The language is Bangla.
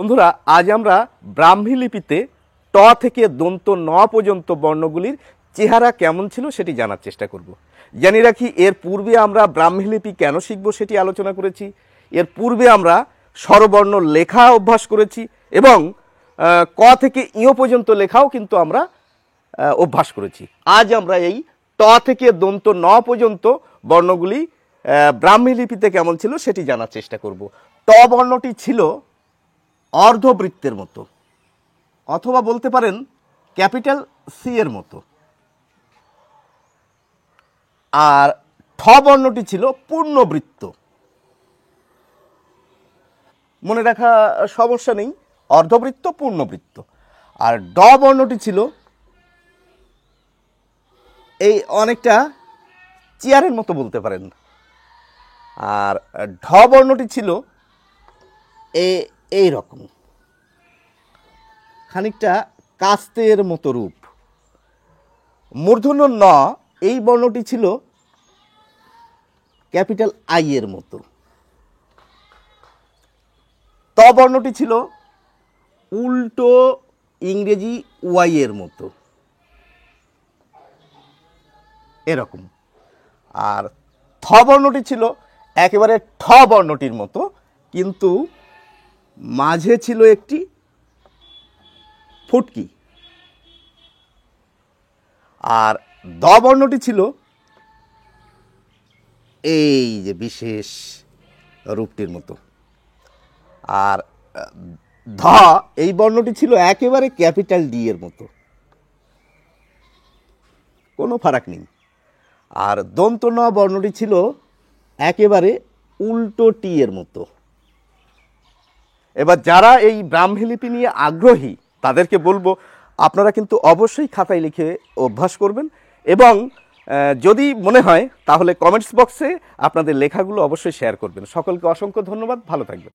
বন্ধুরা, আজ আমরা ব্রাহ্মী লিপিতে ট থেকে দন্ত ন পর্যন্ত বর্ণগুলির চেহারা কেমন ছিল সেটি জানার চেষ্টা করব। জানিয়ে রাখি, এর পূর্বে আমরা ব্রাহ্মী লিপি কেন শিখব সেটি আলোচনা করেছি। এর পূর্বে আমরা স্বরবর্ণ লেখা অভ্যাস করেছি এবং ক থেকে ইয় পর্যন্ত লেখাও কিন্তু আমরা অভ্যাস করেছি। আজ আমরা এই ট থেকে দন্ত ন পর্যন্ত বর্ণগুলি ব্রাহ্মী লিপিতে কেমন ছিল সেটি জানার চেষ্টা করব। ট বর্ণটি ছিল অর্ধবৃত্তের মতো, অথবা বলতে পারেন ক্যাপিটাল সি এর মতো, আর ঠ বর্ণটি ছিল পূর্ণবৃত্ত। মনে রাখা সমস্যা নেই, অর্ধবৃত্ত পূর্ণবৃত্ত। আর ড বর্ণটি ছিল এই অনেকটা চেয়ারের মতো বলতে পারেন, আর ঢ বর্ণটি ছিল এই রকম, খানিকটা কাস্তের মতো রূপ। মূর্ধন্য ন এই বর্ণটি ছিল ক্যাপিটাল আই এর মতো। ত বর্ণটি ছিল উল্টো ইংরেজি ওয়াই এর মতো, এরকম। আর থ বর্ণটি ছিল একেবারে ঠ বর্ণটির মতো, কিন্তু মাঝে ছিল একটি ফুটকি। আর দ বর্ণটি ছিল এই যে বিশেষ রূপটির মতো। আর ধ এই বর্ণটি ছিল একেবারে ক্যাপিটাল ডি এর মতো, কোনো ফারাক নেই। আর দন্ত ন বর্ণটি ছিল একেবারে উল্টো টি এর মতো। এবার যারা এই ব্রাহ্মী লিপি নিয়ে আগ্রহী তাদেরকে বলবো, আপনারা কিন্তু অবশ্যই খাতায় লিখে অভ্যাস করবেন এবং যদি মনে হয় তাহলে কমেন্টস বক্সে আপনাদের লেখাগুলো অবশ্যই শেয়ার করবেন। সকলকে অসংখ্য ধন্যবাদ, ভালো থাকবেন।